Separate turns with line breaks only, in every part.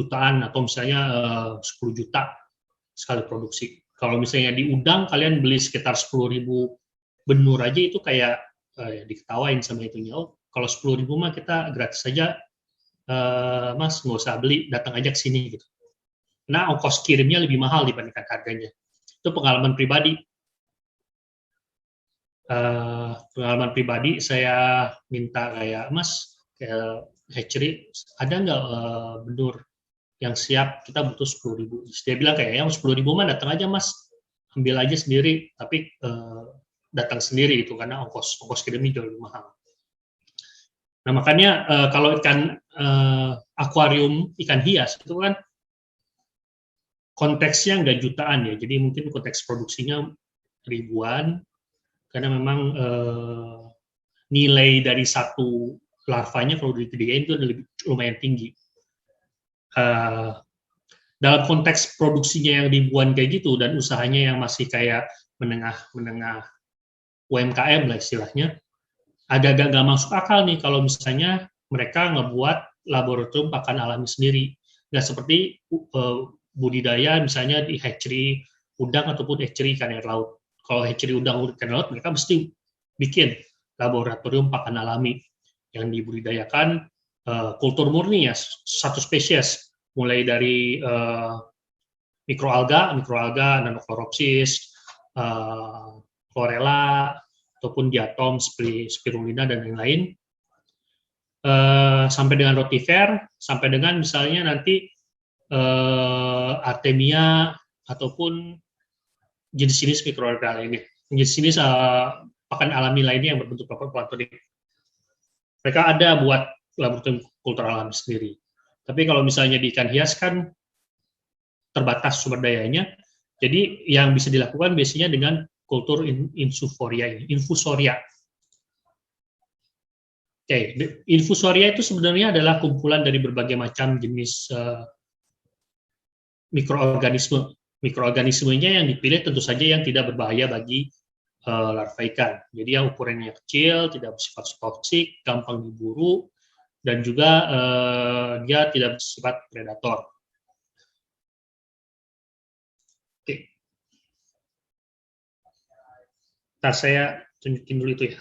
jutaan atau misalnya 10 juta sekali produksi. Kalau misalnya di udang kalian beli sekitar 10.000 benur aja itu kayak diketawain sama itunya. Oh, kalau 10.000 mah kita gratis saja, Mas, nggak usah beli, datang aja ke sini gitu. Nah, ongkos kirimnya lebih mahal dibandingkan harganya. Itu pengalaman pribadi. Pengalaman pribadi, saya minta kayak, Mas, kayak hatchery, ada nggak benur yang siap, kita butuh 10.000. Dia bilang kayak, yang 10.000 mah datang aja Mas, ambil aja sendiri, tapi datang sendiri itu karena ongkos kirimnya jauh lebih mahal. Nah makanya kalau ikan akuarium ikan hias itu kan konteksnya nggak jutaan ya, jadi mungkin konteks produksinya ribuan, karena memang nilai dari satu larvanya kalau digedein itu lumayan tinggi. Dalam konteks produksinya yang ribuan kayak gitu dan usahanya yang masih kayak menengah UMKM lah istilahnya, agak-agak nggak masuk akal nih kalau misalnya mereka ngebuat laboratorium pakan alami sendiri. Nggak seperti budidaya misalnya di hatchery udang ataupun hatchery ikan air laut. Kalau hatchery udang ikan air laut, mereka mesti bikin laboratorium pakan alami yang dibudidayakan kultur murni ya, satu spesies, mulai dari mikroalga, Nanochloropsis, chlorella, ataupun diatom, spirulina, dan lain-lain, sampai dengan rotifer, sampai dengan misalnya nanti artemia, ataupun jenis-jenis mikroalga lainnya, jenis-jenis pakan alami lainnya yang berbentuk planktonik. Mereka ada buat laboratorium kultur alami sendiri. Tapi kalau misalnya di ikan hias kan terbatas sumber dayanya, jadi yang bisa dilakukan biasanya dengan kultur infusoria. Oke, infusoria itu sebenarnya adalah kumpulan dari berbagai macam jenis mikroorganisme. Mikroorganismenya yang dipilih tentu saja yang tidak berbahaya bagi larva ikan. Jadi yang ukurannya kecil, tidak bersifat toksik, gampang diburu, dan juga dia tidak bersifat predator. Oke. Nah, saya tunjukin dulu itu ya.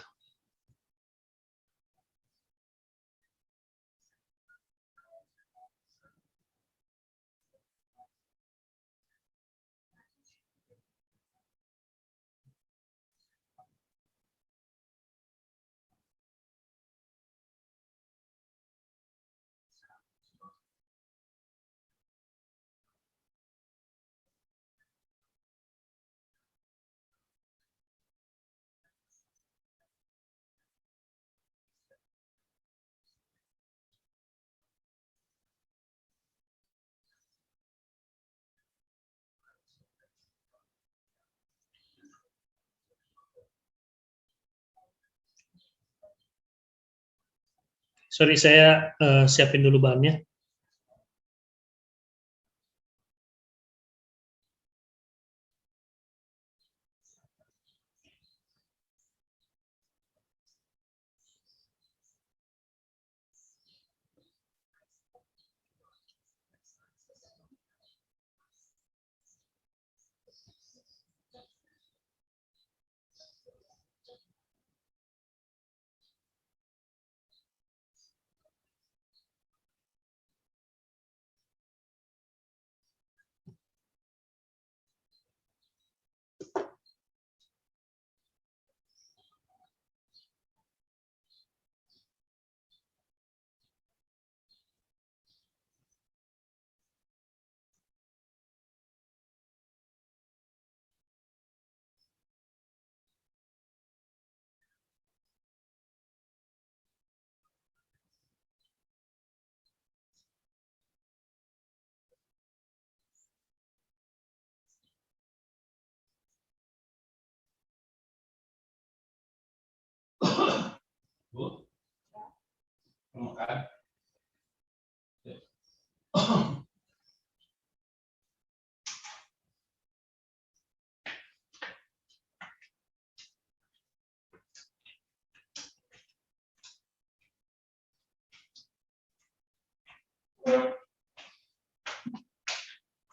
Sorry, saya siapin dulu bahannya.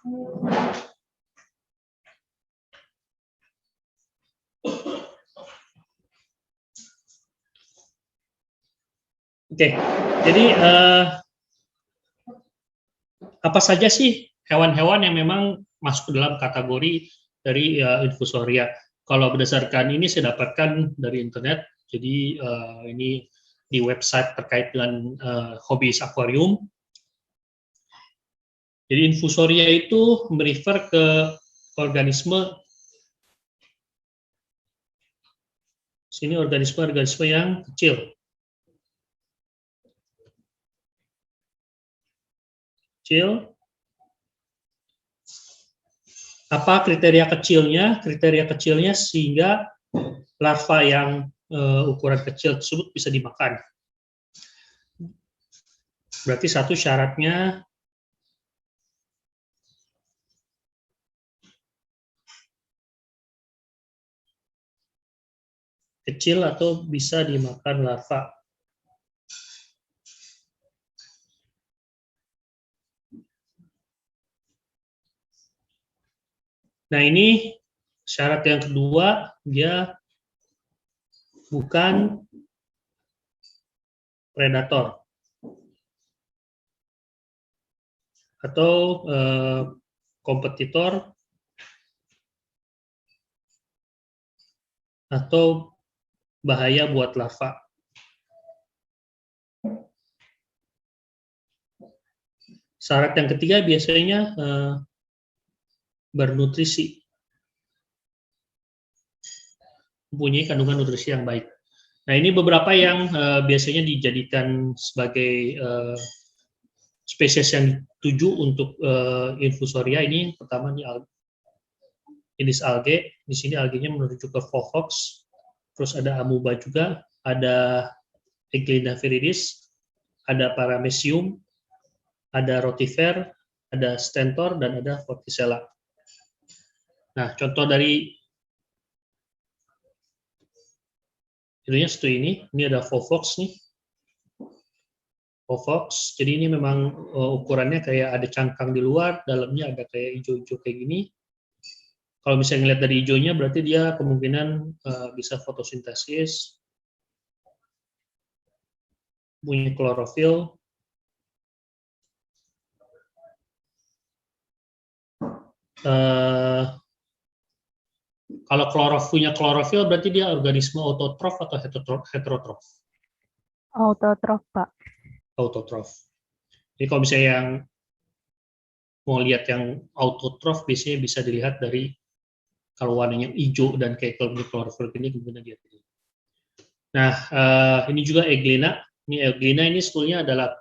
Oke, jadi apa saja sih hewan-hewan yang memang masuk ke dalam kategori dari infusoria? Kalau berdasarkan ini saya dapatkan dari internet, jadi ini di website terkait dengan hobbies akuarium. Jadi infusoria itu merefer ke organisme, sini organisme-organisme yang kecil. Apa kriteria kecilnya? Kriteria kecilnya sehingga larva yang ukuran kecil tersebut bisa dimakan. Berarti satu syaratnya kecil atau bisa dimakan larva. Nah, ini syarat yang kedua, dia bukan predator atau kompetitor atau bahaya buat larva. Syarat yang ketiga biasanya bernutrisi, mempunyai kandungan nutrisi yang baik. Nah, ini beberapa yang biasanya dijadikan sebagai spesies yang dituju untuk infusoria. Ini pertama ini jenis algae. Di sini algenya merujuk ke Volvox. Terus ada amoeba juga, ada Eglina viridis, ada Paramecium, ada rotifer, ada stentor, dan ada Vorticella. Nah, contoh dari itunya satu ini ada Volvox nih. Volvox, jadi ini memang ukurannya kayak ada cangkang di luar, dalamnya ada kayak hijau-hijau kayak gini. Kalau misalnya ngeliat dari hijaunya, berarti dia kemungkinan bisa fotosintesis, punya klorofil. Kalau punya klorofil, berarti dia organisme autotrof atau heterotrof?
Autotrof, Pak.
Autotrof. Jadi kalau misalnya yang mau lihat yang autotrof, biasanya bisa dilihat dari kalau warnanya hijau dan kayak klorofil ini kemudian dia. Nah, ini juga Eglina. Eglina ini sebetulnya adalah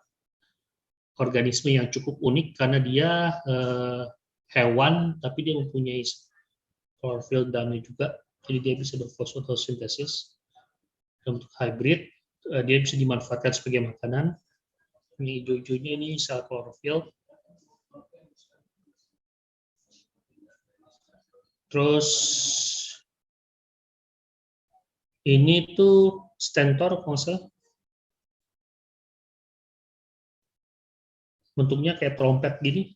organisme yang cukup unik karena dia hewan, tapi dia mempunyai klorofil dalamnya juga. Jadi dia bisa berfotosintesis untuk hybrid. Dia bisa dimanfaatkan sebagai makanan. Ini hijau-hijaunya ini sel klorofil. Terus ini tuh stentor, kalau nggak salah. Bentuknya kayak trompet gini.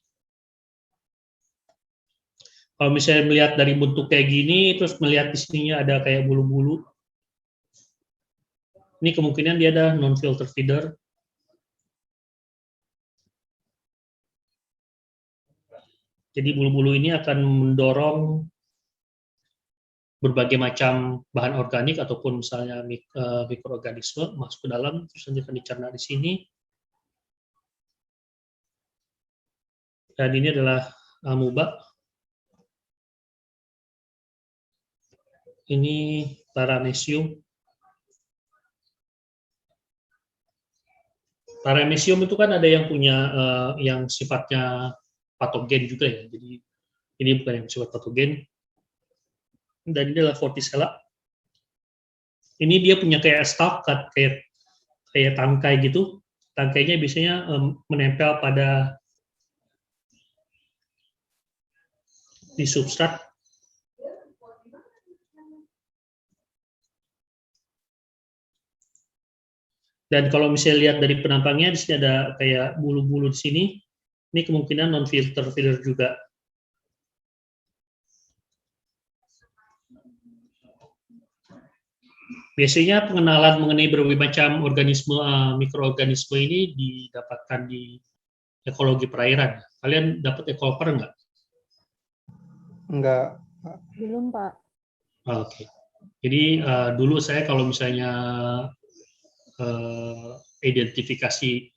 Kalau misalnya melihat dari bentuk kayak gini, terus melihat di sininya ada kayak bulu-bulu. Ini kemungkinan dia ada non-filter feeder. Jadi bulu-bulu ini akan mendorong berbagai macam bahan organik ataupun misalnya mikroorganisme masuk ke dalam, terus nanti akan dicerna di sini. Dan ini adalah amoeba. Ini Paramecium. Paramecium itu kan ada yang punya yang sifatnya patogen juga ya. Jadi ini bukan yang sifat patogen. Dan ini adalah Vorticella. Ini dia punya kayak stalk, kayak tangkai gitu. Tangkainya biasanya menempel pada di substrat. Dan kalau misalnya lihat dari penampangnya, di sini ada kayak bulu-bulu di sini. Ini kemungkinan non-filter feeder juga. Biasanya pengenalan mengenai berbagai macam organisme, mikroorganisme ini didapatkan di ekologi perairan. Kalian dapat ekolper nggak?
Enggak.
Belum, Pak.
Oke. Jadi dulu saya kalau misalnya identifikasi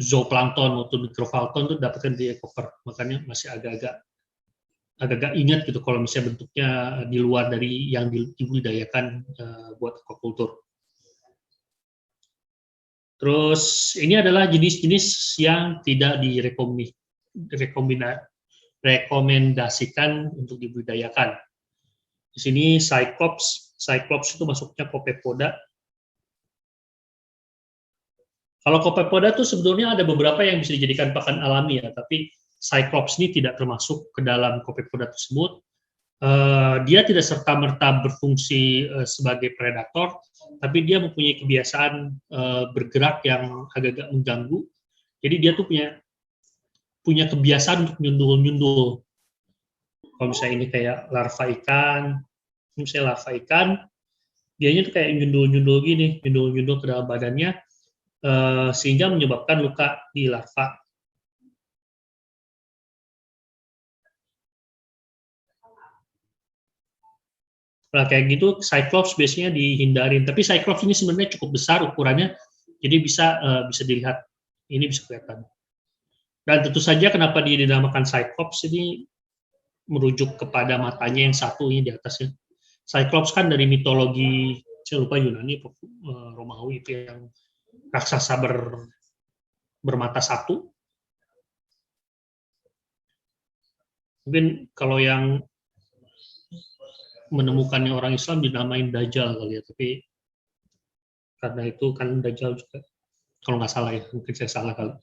zooplankton atau mikroplankton itu dapatkan di ekoper. Makanya masih agak ingat gitu kalau misalnya bentuknya di luar dari yang dibudidayakan buat aquaculture. Terus ini adalah jenis-jenis yang tidak direkomendasikan untuk dibudidayakan. Di sini Cyclops itu masuknya Copepoda. Kalau Copepoda itu sebetulnya ada beberapa yang bisa dijadikan pakan alami ya, tapi Cyclops ini tidak termasuk ke dalam Copepoda tersebut. Dia tidak serta-merta berfungsi sebagai predator, tapi dia mempunyai kebiasaan bergerak yang agak-agak mengganggu. Jadi dia tuh punya kebiasaan untuk nyundul-nyundul. Kalau misalnya ini kayak larva ikan, misalnya larva ikan, dianya tuh kayak nyundul-nyundul gini, nyundul-nyundul ke dalam badannya, sehingga menyebabkan luka di larva. Nah, kayak gitu Cyclops biasanya dihindarin. Tapi Cyclops ini sebenarnya cukup besar ukurannya, jadi bisa dilihat. Ini bisa kelihatan. Dan tentu saja kenapa dia dinamakan Cyclops ini merujuk kepada matanya yang satu ini di atasnya. Cyclops kan dari mitologi, saya lupa Yunani, Romawi itu yang raksasa bermata satu. Mungkin kalau yang menemukannya orang Islam dinamain Dajjal kali ya, tapi karena itu kan Dajjal juga, kalau nggak salah ya, mungkin saya salah kali.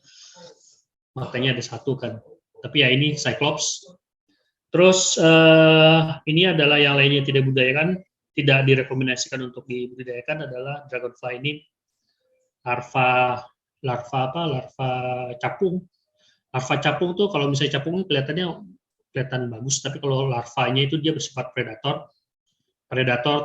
Matanya ada satu kan. Tapi ya ini Cyclops. Terus ini adalah yang lainnya tidak direkomendasikan untuk dibudidayakan adalah dragonfly ini larva capung. Larva capung tuh kalau misalnya capung kelihatan bagus, tapi kalau larvanya itu dia bersifat predator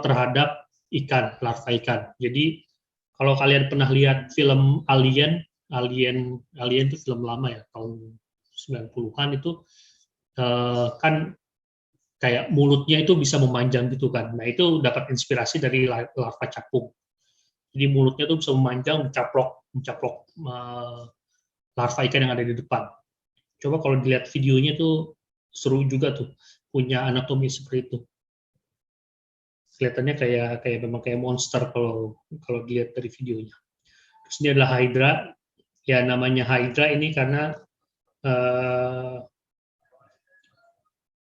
terhadap ikan, larva ikan. Jadi kalau kalian pernah lihat film Alien itu film lama ya, tahun 90-an itu kan kayak mulutnya itu bisa memanjang gitu kan. Nah, itu dapat inspirasi dari larva capung. Jadi mulutnya itu bisa memanjang, mencaplok larva ikan yang ada di depan. Coba kalau dilihat videonya tuh seru juga tuh, punya anatomi seperti itu. Kelihatannya memang kayak monster kalau dilihat dari videonya. Terus ini adalah Hydra. Ya namanya Hydra ini karena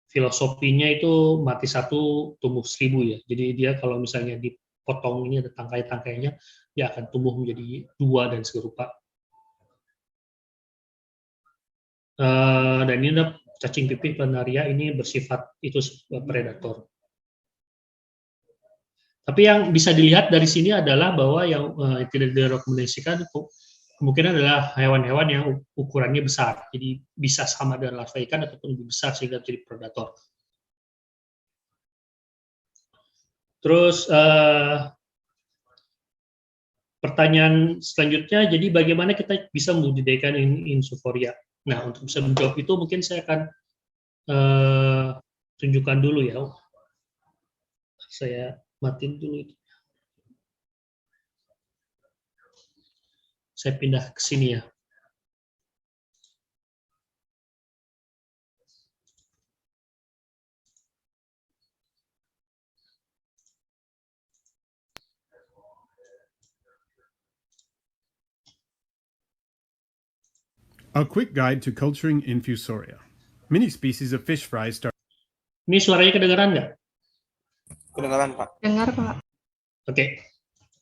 filosofinya itu mati satu tumbuh 1000 ya. Jadi dia kalau misalnya dipotong ini ada tangkai-tangkainya, dia akan tumbuh menjadi 2 dan serupa. Dan ini ada cacing pipih planaria, ini bersifat itu predator. Tapi yang bisa dilihat dari sini adalah bahwa yang tidak direkomendasikan kemungkinan adalah hewan-hewan yang ukurannya besar. Jadi bisa sama dengan larva ikan ataupun lebih besar sehingga menjadi predator. Terus pertanyaan selanjutnya, jadi bagaimana kita bisa membudidayakan Insuforia? Nah, untuk bisa menjawab itu mungkin saya akan tunjukkan dulu ya. Saya matiin dulu itu. Saya pindah ke sini ya.
A quick guide to culturing Infusoria. Many species of fish fry start.
Ini suaranya kedengaran nggak?
Kedengaran, Pak.
Dengar, Pak.
Oke.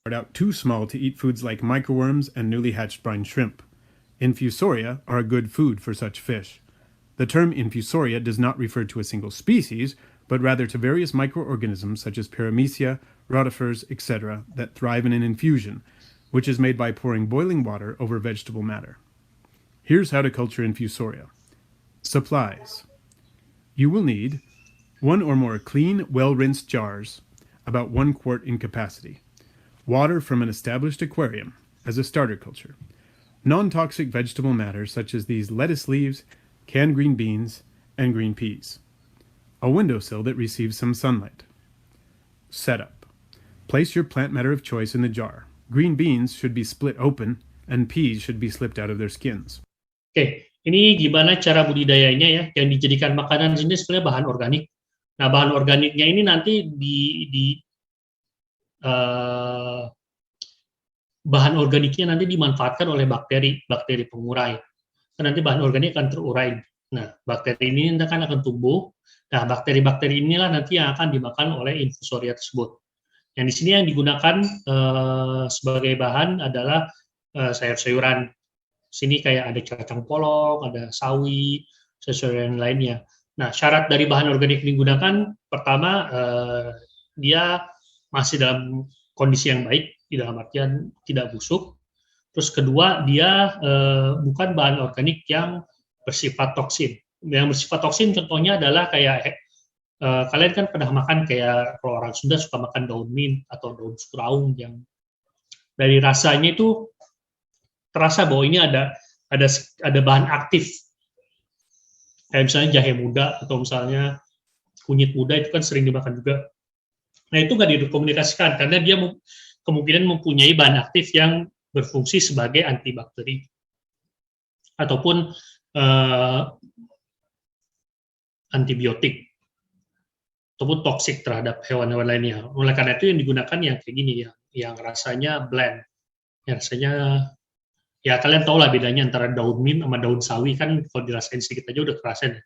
Start out too small to eat foods like microworms and newly hatched brine shrimp. Infusoria are a good food for such fish. The term Infusoria does not refer to a single species, but rather to various microorganisms such as Paramecia, rotifers, etc., that thrive in an infusion, which is made by pouring boiling water over vegetable matter. Here's how to culture Infusoria. Supplies. You will need 1 or more clean, well-rinsed jars, about 1 quart in capacity. Water from an established aquarium as a starter culture. Non-toxic vegetable matter such as these lettuce leaves, canned green beans, and green peas. A windowsill that receives some sunlight. Setup. Place your plant matter of choice in the jar. Green beans should be split open and peas should be slipped out of their skins.
Oke, ini gimana cara budidayanya ya? Yang dijadikan makanan sini sebenarnya bahan organik. Nah, bahan organiknya ini nanti bahan organiknya nanti dimanfaatkan oleh bakteri pengurai. Dan nanti bahan organik akan terurai. Nah, bakteri ini nanti akan tumbuh. Nah, bakteri-bakteri inilah nanti yang akan dimakan oleh infusoria tersebut. Yang di sini yang digunakan sebagai bahan adalah sayur-sayuran. Sini kayak ada kacang polong, ada sawi, sayur-sayuran lainnya. Nah, syarat dari bahan organik yang digunakan, pertama, dia masih dalam kondisi yang baik, di dalam artian tidak busuk. Terus kedua, dia bukan bahan organik yang bersifat toksin. Yang bersifat toksin contohnya adalah kayak, kalian kan pernah makan kayak, kalau orang Sunda suka makan daun mint atau daun suraung yang dari rasanya itu terasa bahwa ini ada bahan aktif. Kayak misalnya jahe muda atau misalnya kunyit muda itu kan sering dimakan juga. Nah, itu nggak dikomunikasikan karena dia kemungkinan mempunyai bahan aktif yang berfungsi sebagai antibakteri ataupun antibiotik ataupun toksik terhadap hewan-hewan lainnya. Oleh karena itu yang digunakan yang kayak gini ya, yang rasanya blend, yang rasanya ya kalian tahu lah bedanya antara daun mint sama daun sawi kan kalau dirasain sedikit aja udah kerasan.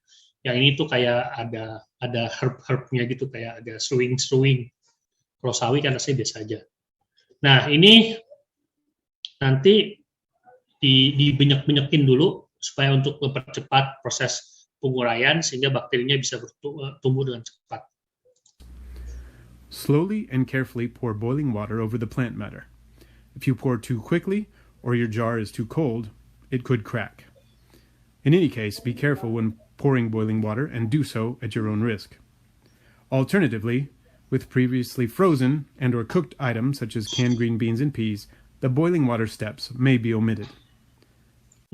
Yang ini tuh kayak ada herb-herbnya gitu, kayak ada seruing. Kalau sawi kan rasanya biasa aja. Nah, ini nanti dibenyak-benyakin dulu supaya untuk mempercepat proses penguraian sehingga bakterinya bisa tumbuh dengan cepat.
Slowly and carefully pour boiling water over the plant matter. If you pour too quickly or your jar is too cold, it could crack. In any case, be careful when pouring boiling water and do so at your own risk. Alternatively, with previously frozen and or cooked items such as canned green beans and peas, the boiling water steps may be omitted.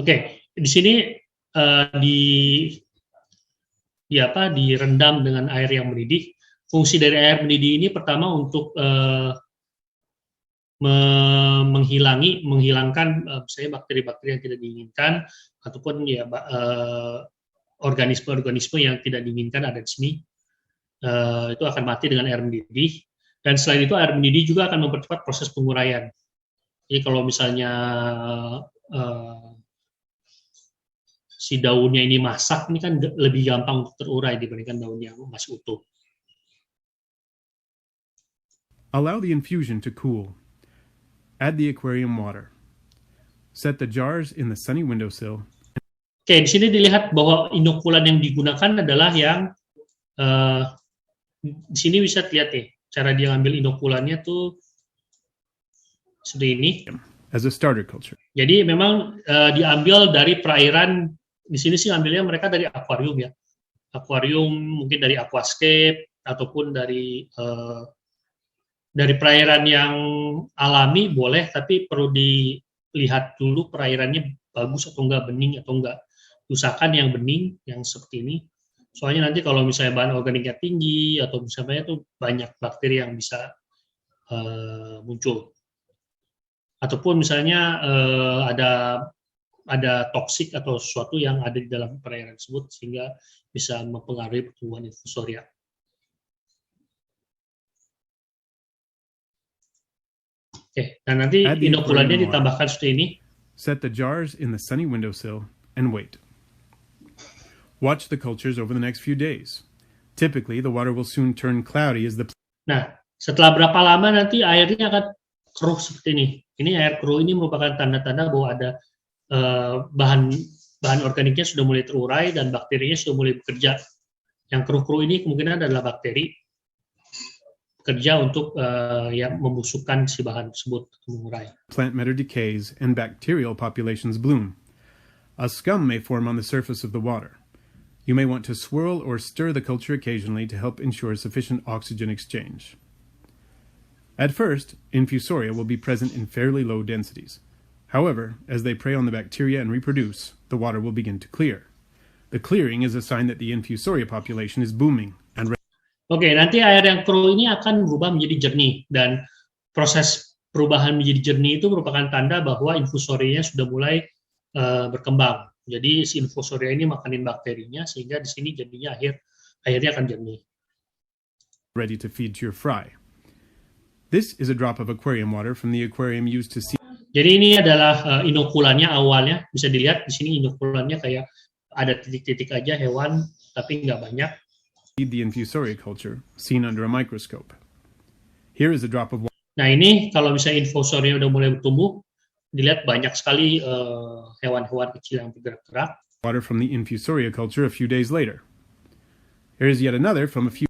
Oke, di sini direndam dengan air yang mendidih. Fungsi dari air mendidih ini pertama untuk menghilangkan misalnya bakteri-bakteri yang tidak diinginkan ataupun ya organisme-organisme yang tidak diinginkan ada di sini. Itu akan mati dengan air mendidih. Dan selain itu air mendidih juga akan mempercepat proses penguraian. Jadi kalau misalnya si daunnya ini masak, ini kan lebih gampang untuk terurai dibandingkan daun yang masih utuh.
Allow the infusion to cool. Add the aquarium water. Set the jars in the sunny windowsill.
Oke, di sini dilihat bahwa inokulan yang digunakan adalah yang di sini bisa lihat nih, cara dia ngambil inokulannya tuh seperti ini.
As a starter culture.
Jadi memang diambil dari perairan, di sini sih ambilnya mereka dari akuarium ya. Akuarium mungkin dari aquascape ataupun dari perairan yang alami boleh, tapi perlu dilihat dulu perairannya bagus atau enggak, bening atau enggak. Usahakan yang bening, yang seperti ini. Soalnya nanti kalau misalnya bahan organiknya tinggi atau misalnya itu banyak bakteri yang bisa muncul. Ataupun misalnya ada toksik atau sesuatu yang ada di dalam perairan tersebut sehingga bisa mempengaruhi pertumbuhan infusoria. Oke, dan nanti inokulannya ditambahkan seperti ini.
Set the jars in the sunny windowsill and wait. Watch the cultures over the next few days. Typically, the water will soon turn cloudy as the...
Nah, setelah berapa lama nanti airnya akan keruh seperti ini. Ini air keruh ini merupakan tanda-tanda bahwa ada bahan organiknya sudah mulai terurai dan bakterinya sudah mulai bekerja. Yang keruh-keruh ini kemungkinan adalah bakteri bekerja untuk membusukkan si bahan tersebut mengurai.
Plant matter decays and bacterial populations bloom. A scum may form on the surface of the water. You may want to swirl or stir the culture occasionally to help ensure sufficient oxygen exchange. At first, infusoria will be present in fairly low densities. However, as they prey on the bacteria and reproduce, the water will begin to clear. The clearing is a sign that the infusoria population is booming and
Oke, nanti air yang keruh ini akan berubah menjadi jernih, dan proses perubahan menjadi jernih itu merupakan tanda bahwa infusorianya sudah mulai berkembang. Jadi si infusoria ini makanin bakterinya, sehingga di sini jadinya airnya akan jernih.
ready to feed to your fry. This is a drop of aquarium water from the aquarium used to see.
Jadi ini adalah inokulannya awalnya, bisa dilihat di sini inokulannya kayak ada titik-titik aja hewan, tapi nggak banyak.
The infusoria culture, seen under a microscope. Here is a drop of
Nah ini kalau misalnya infusoria udah mulai bertumbuh, dilihat banyak sekali hewan-hewan kecil yang bergerak-gerak.
water from the infusoria culture a few days later. Here is yet another from a few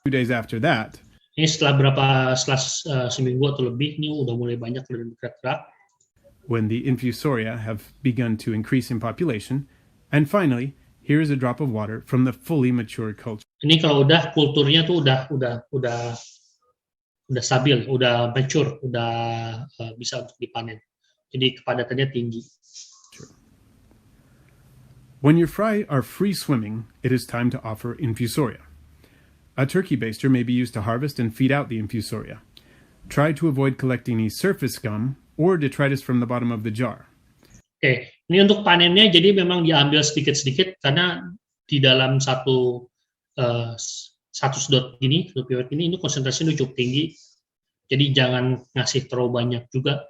days after that.
Ini setelah seminggu atau lebih, ini udah mulai banyak bergerak-gerak.
When the infusoria have begun to increase in population. And finally, here is a drop of water from the fully mature culture.
Ini kalau udah kulturnya tuh udah stabil, udah mature, udah bisa untuk dipanen. Jadi kepadatannya tinggi.
When your fry are free swimming, it is time to offer infusoria. A turkey baster may be used to harvest and feed out the infusoria. Try to avoid collecting any surface scum or detritus from the bottom of the jar.
Oke, ini untuk panennya jadi memang diambil sedikit-sedikit karena di dalam satu sedot ini, satu pipet ini konsentrasinya cukup tinggi. Jadi jangan ngasih terlalu banyak juga.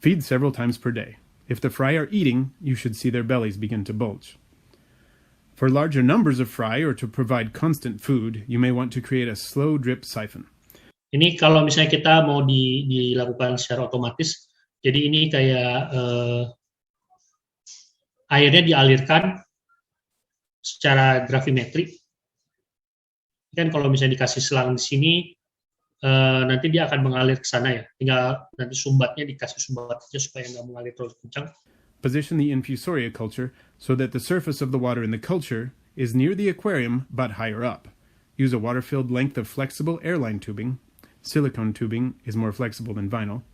Feed several times per day. If the fry are eating, you should see their bellies begin to bulge. For larger numbers of fry or to provide constant food, you may want to create a slow drip siphon.
Ini kalau misalnya kita mau dilakukan secara otomatis, jadi ini kayak airnya dialirkan secara gravimetri. Kan kalau misalnya dikasih selang di sini, nanti dia akan mengalir ke sana ya. Tinggal nanti sumbatnya dikasih sumbat aja supaya nggak mengalir terus kencang.
Position the infusoria culture so that the surface of the water in the culture is near the aquarium but higher up. Use a water-filled length of flexible airline tubing. Silicone tubing is more flexible than vinyl.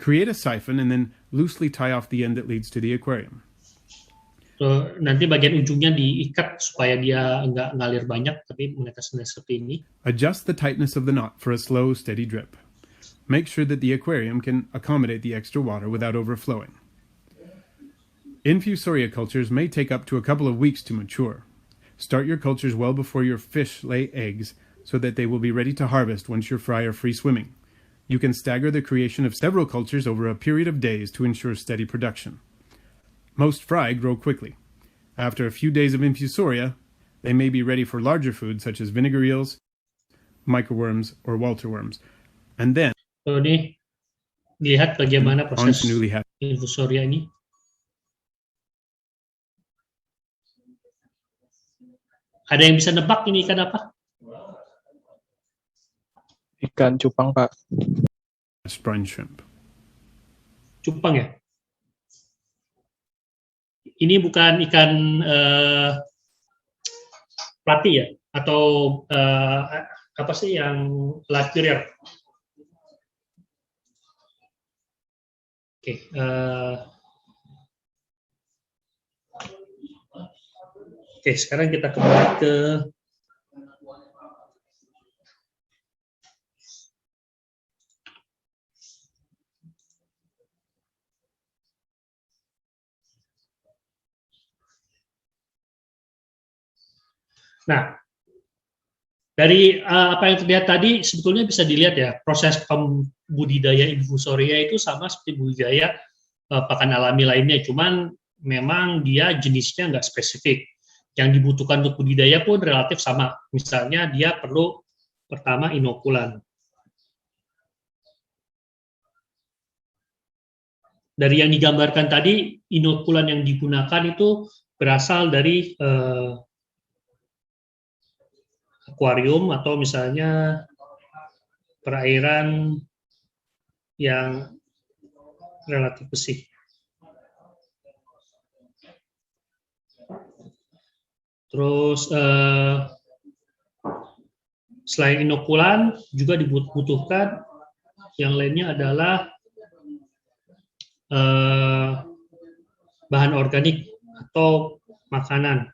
Create a siphon and then loosely tie off the end that leads to the aquarium.
So, nanti bagian ujungnya diikat supaya dia nggak ngalir banyak, tapi menetes-netes seperti ini.
Adjust the tightness of the knot for a slow, steady drip. Make sure that the aquarium can accommodate the extra water without overflowing. Infusoria cultures may take up to a couple of weeks to mature. Start your cultures well before your fish lay eggs so that they will be ready to harvest once your fry are free swimming. You can stagger the creation of several cultures over a period of days to ensure steady production. Most fry grow quickly. After a few days of infusoria, they may be ready for larger food such as vinegar eels, microworms, or Walter worms. And then,
So, ini lihat bagaimana
on
proses
to newly hatched.
infusoria ini. Ada yang bisa nebak ini ikan apa?
Ikan cupang, Pak.
brine shrimp.
Cupang ya? Ini bukan ikan platy ya? Atau apa sih yang lacurir? Oke. Oke, sekarang kita kembali ke Nah, dari apa yang terlihat tadi sebetulnya bisa dilihat ya, proses pembudidaya infusoria itu sama seperti budidaya pakan alami lainnya, cuman memang dia jenisnya nggak spesifik. Yang dibutuhkan untuk budidaya pun relatif sama. Misalnya dia perlu pertama inokulan. Dari yang digambarkan tadi, inokulan yang digunakan itu berasal dari akuarium atau misalnya perairan yang relatif bersih. Terus Selain inokulan, juga dibutuhkan yang lainnya adalah bahan organik atau makanan.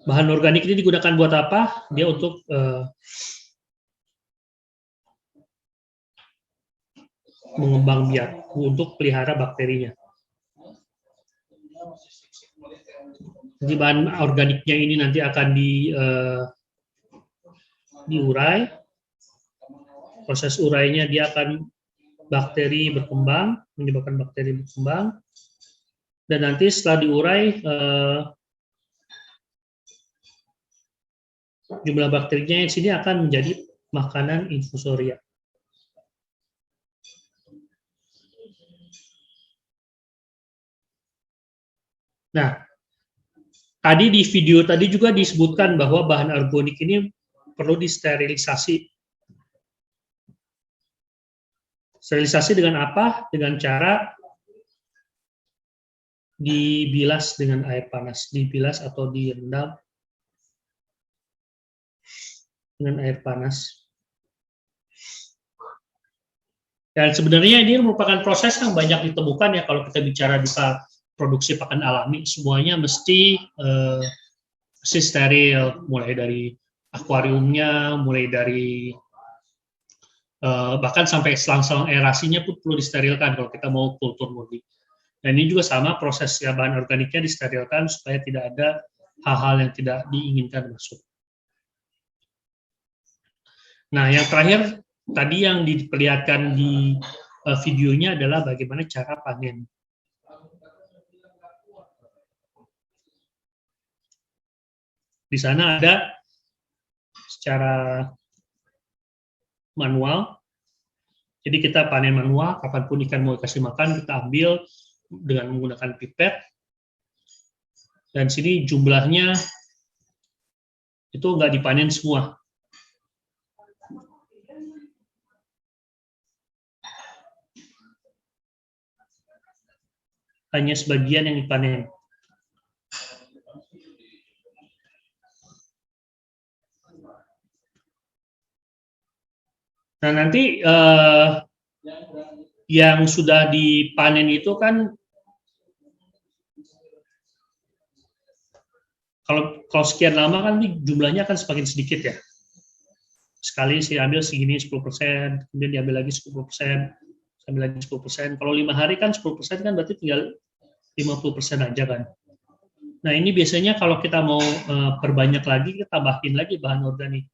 Bahan organik ini digunakan buat apa? Dia untuk mengembang biak, untuk pelihara bakterinya. Jadi bahan organiknya ini nanti akan diurai. Proses urainya dia akan bakteri berkembang, menyebabkan bakteri berkembang. Dan nanti setelah diurai, jumlah bakterinya di sini akan menjadi makanan infusoria. Nah, tadi di video tadi juga disebutkan bahwa bahan organik ini perlu disterilisasi. Sterilisasi dengan apa? Dengan cara dibilas dengan air panas, dibilas atau direndam dengan air panas. Dan sebenarnya ini merupakan proses yang banyak ditemukan ya kalau kita bicara di produksi pakan alami, semuanya mesti steril, mulai dari akuariumnya, mulai dari bahkan sampai selang-selang aerasinya pun perlu disterilkan kalau kita mau kultur murni. Dan ini juga sama, proses ya, bahan organiknya disterilkan supaya tidak ada hal-hal yang tidak diinginkan masuk. Nah, yang terakhir tadi yang diperlihatkan di videonya adalah bagaimana cara panen. Di sana ada secara manual. Jadi kita panen manual, kapanpun ikan mau dikasih makan, kita ambil dengan menggunakan pipet. Dan sini jumlahnya itu nggak dipanen semua. Hanya sebagian yang dipanen. Nah, nanti yang sudah dipanen itu kan kalau sekian lama kan jumlahnya akan semakin sedikit ya. Sekali saya ambil segini 10%, kemudian diambil lagi 10%, ambil lagi 10%. Kalau 5 hari kan 10% kan berarti tinggal 50% aja kan. Nah, ini biasanya kalau kita mau perbanyak lagi, kita tambahin lagi bahan organik.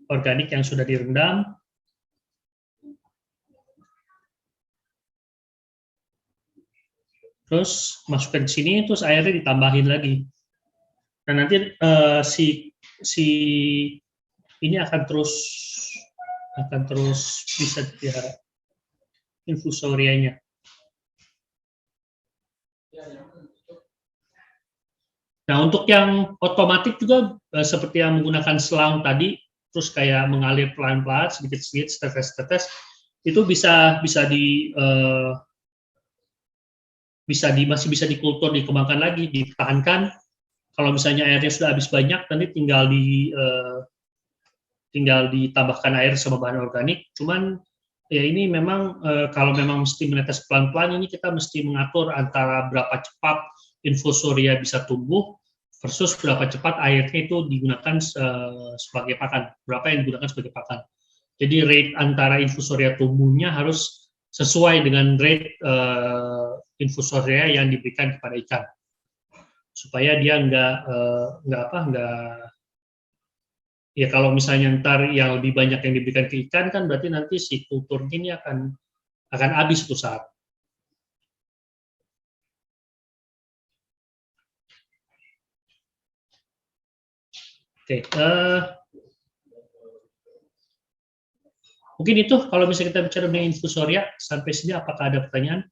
Organik yang sudah direndam. Terus masukkan ke sini, terus airnya ditambahin lagi. Nah, nanti si ini akan terus bisa dipelihara infusorianya. Nah, untuk yang otomatis juga seperti yang menggunakan selang tadi, terus kayak mengalir pelan-pelan, sedikit-sedikit, tetes-tetes, itu masih bisa dikultur, dikembangkan lagi, ditahankan. Kalau misalnya airnya sudah habis banyak, nanti tinggal ditambahkan air sama bahan organik. Cuman ya ini memang kalau memang mesti menetes pelan-pelan, ini kita mesti mengatur antara berapa cepat infusoria bisa tumbuh versus berapa cepat airnya itu digunakan sebagai pakan, berapa yang digunakan sebagai pakan. Jadi rate antara infusoria tumbuhnya harus sesuai dengan rate infusoria yang diberikan kepada ikan, supaya dia ya kalau misalnya ntar yang lebih banyak yang diberikan ke ikan kan berarti nanti si kultur ini akan habis suatu saat. Oke, mungkin itu kalau misalnya kita bicara mengenai infusoria. Sampai sini apakah ada pertanyaan?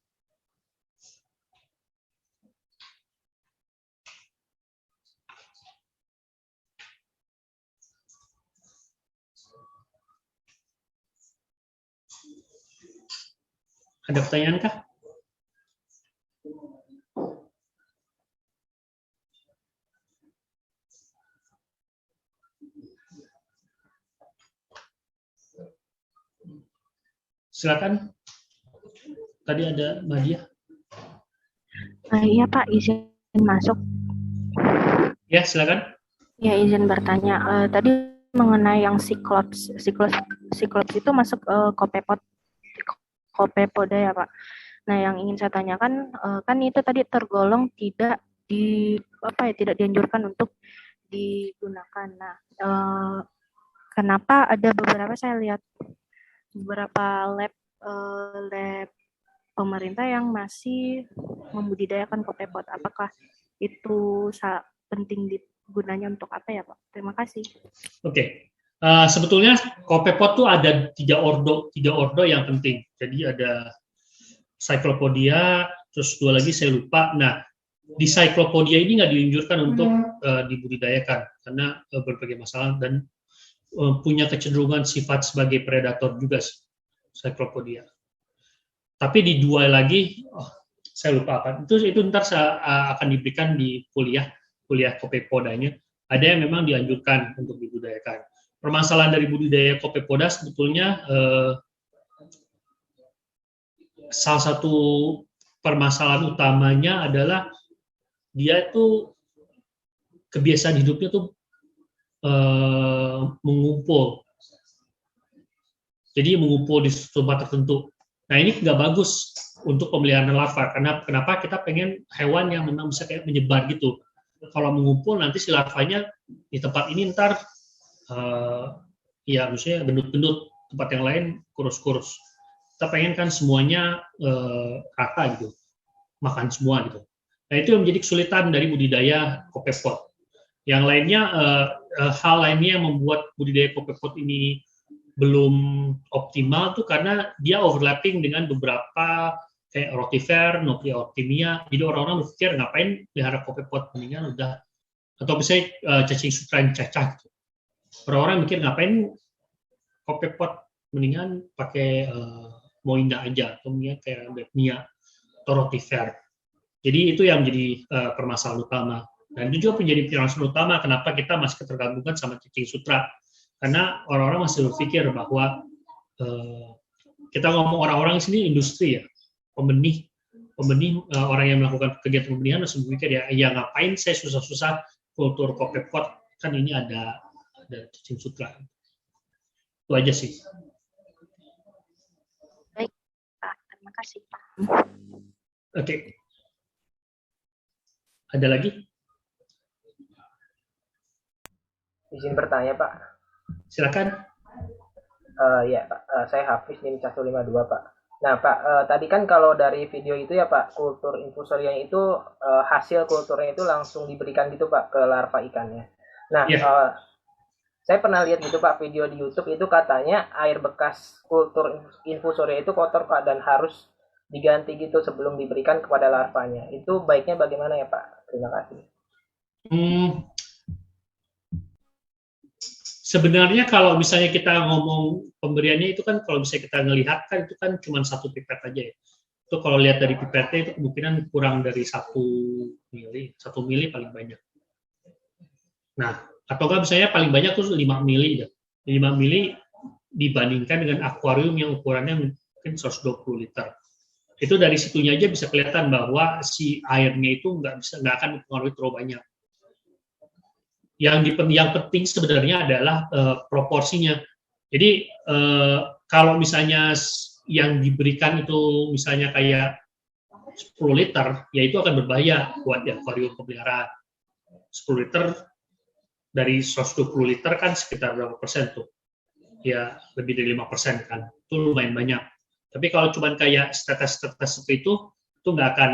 Ada pertanyaan kah? Silakan. Tadi ada Mbak Dia.
Iya Pak, izin masuk.
Ya, silakan.
Ya, izin bertanya. Tadi mengenai yang Cyclops itu masuk Copepoda ya Pak. Nah, yang ingin saya tanyakan, kan itu tadi tergolong tidak dianjurkan untuk digunakan. Nah, kenapa ada beberapa, saya lihat beberapa lab pemerintah yang masih membudidayakan kopepot? Apakah itu penting gunanya untuk apa ya Pak? Terima kasih.
Oke. Sebetulnya kopepot tuh ada tiga ordo yang penting. Jadi ada Cyclopodia, terus dua lagi saya lupa. Nah, di Cyclopodia ini nggak dianjurkan untuk dibudidayakan karena berbagai masalah dan punya kecenderungan sifat sebagai predator juga Cyclopodia. Tapi di dua lagi, saya lupa apa. Itu ntar akan diberikan di kuliah Copepodanya. Ada yang memang dianjurkan untuk dibudidayakan. Permasalahan dari budidaya Copepoda sebetulnya salah satu permasalahan utamanya adalah dia itu kebiasaan hidupnya tuh mengumpul. Jadi mengumpul di tempat tertentu. Nah, ini nggak bagus untuk pemeliharaan larva. Kenapa kita pengen hewan yang memang bisa kayak menyebar gitu. Kalau mengumpul nanti si larvanya di tempat ini ntar ya maksudnya gendut-gendut, tempat yang lain kurus-kurus. Kita pengen kan semuanya rata gitu, makan semua gitu. Nah, itu yang menjadi kesulitan dari budidaya Copepod. Yang lainnya, hal lainnya yang membuat budidaya Copepod ini belum optimal tuh karena dia overlapping dengan beberapa kayak rotifer, Noctiortimia. Jadi orang-orang berpikir ngapain pelihara Copepod, mendingan udah, atau misalnya cacing sutra yang cacah gitu. Orang-orang mikir ngapain Copepod, mendingan pakai Moinda aja, atau mendingan kayak Bethnia atau rotifer. Jadi itu yang menjadi permasalahan utama. Dan itu juga menjadi permasalahan utama kenapa kita masih ketergantungan sama cacing sutra. Karena orang-orang masih berpikir bahwa kita ngomong orang-orang di sini industri ya, pembenih orang yang melakukan kegiatan pembenihan masih berpikir ya ngapain saya susah-susah kultur Copepod, kan ini ada cacing sutra. Itu aja sih.
Baik Pak, terima kasih Pak.
Oke. Ada lagi?
Izin bertanya Pak.
Silakan.
Ya Pak, saya Hafiz NIM 152 Pak. Nah Pak, tadi kan kalau dari video itu ya Pak, kultur infusoria itu hasil kulturnya itu langsung diberikan gitu Pak ke larva ikannya. Nah, saya pernah lihat gitu Pak video di YouTube itu katanya air bekas kultur infusoria itu kotor Pak dan harus diganti gitu sebelum diberikan kepada larvanya. Itu baiknya bagaimana ya Pak? Terima kasih.
Sebenarnya kalau misalnya kita ngomong pemberiannya itu kan kalau misalnya kita ngelihat kan itu kan cuma satu pipet aja ya. Itu kalau lihat dari pipetnya itu kemungkinan kurang dari 1 mili paling banyak. Nah, atau kan misalnya paling banyak tuh 5 mili ya. 5 mili dibandingkan dengan akuarium yang ukurannya mungkin 120 liter. Itu dari situnya aja bisa kelihatan bahwa si airnya itu nggak akan mempengaruhi terlalu banyak. Yang penting sebenarnya adalah proporsinya. Jadi kalau misalnya yang diberikan itu misalnya kayak 10 liter, ya itu akan berbahaya buat akuarium pemeliharaan. 10 liter dari 120 liter kan sekitar berapa persen tuh? Ya lebih dari 5% kan. Itu lumayan banyak. Tapi kalau cuma kayak tetes-tetes seperti itu nggak akan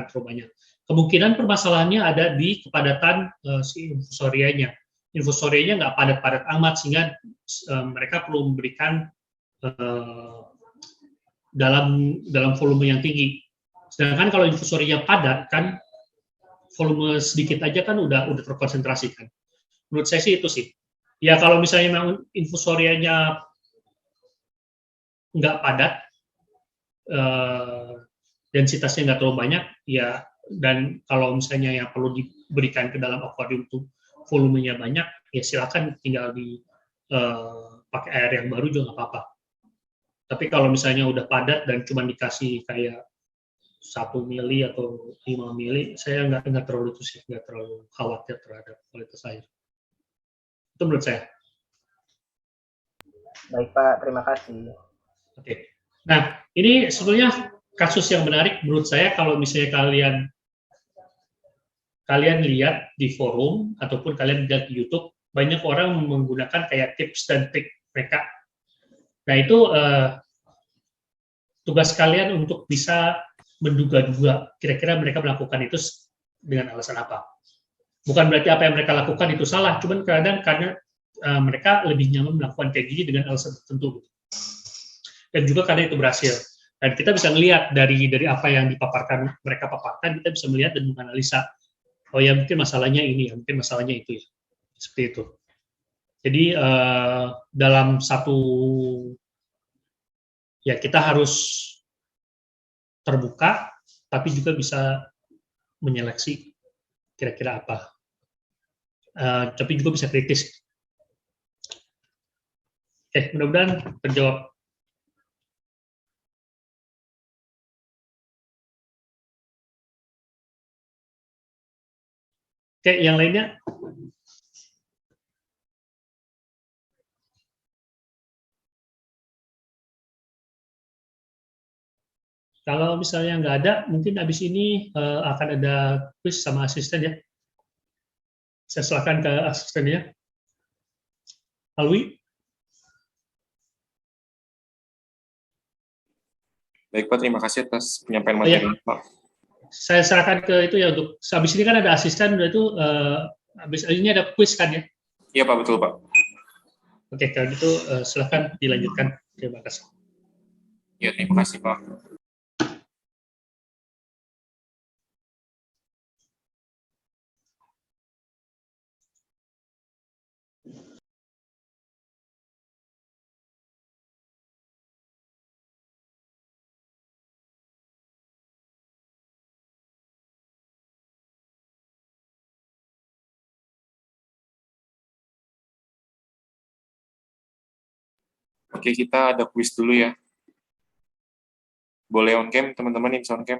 terlalu banyak. Kemungkinan permasalahannya ada di kepadatan si infusorianya. Infusorianya nggak padat-padat amat sehingga mereka perlu memberikan dalam volume yang tinggi. Sedangkan kalau infusorianya padat kan volume sedikit aja kan udah terkonsentrasi kan. Menurut saya sih itu sih. Ya kalau misalnya memang infusorianya nggak padat, densitasnya nggak terlalu banyak, ya. Dan kalau misalnya yang perlu diberikan ke dalam akuarium itu volumenya banyak, ya silakan tinggal pakai air yang baru juga nggak apa-apa. Tapi kalau misalnya udah padat dan cuma dikasih kayak 1 mili atau 5 mili, saya nggak terlalu itu sih, nggak terlalu khawatir terhadap kualitas air. Itu menurut saya.
Baik Pak, terima kasih.
Oke. Nah, ini sebetulnya kasus yang menarik menurut saya kalau misalnya kalian lihat di forum ataupun kalian lihat di YouTube, banyak orang menggunakan kayak tips dan trik mereka. Nah, itu tugas kalian untuk bisa menduga-duga kira-kira mereka melakukan itu dengan alasan apa. Bukan berarti apa yang mereka lakukan itu salah, cuman kadang karena mereka lebih nyaman melakukan kayak gini dengan alasan tertentu. Dan juga karena itu berhasil. Dan kita bisa melihat dari apa yang mereka paparkan, kita bisa melihat dan menganalisa, oh ya mungkin masalahnya ini, ya mungkin masalahnya itu, ya. Seperti itu. Jadi dalam satu, ya kita harus terbuka, tapi juga bisa menyeleksi kira-kira apa. Tapi juga bisa kritis. Mudah-mudahan terjawab. Yang lainnya? Kalau misalnya nggak ada, mungkin habis ini akan ada quiz sama asisten ya. Saya silakan ke asistennya. Alwi?
Baik Pak, terima kasih atas penyampaian materi Pak.
Saya serahkan ke itu ya, untuk habis ini kan ada asisten, udah itu habis ini ada quiz kan ya?
Iya Pak, betul Pak.
Oke, kalau gitu silakan dilanjutkan. Terima kasih.
Ya, terima kasih Pak. Oke, kita ada quiz dulu ya. Boleh on cam, teman-teman yang bisa on cam?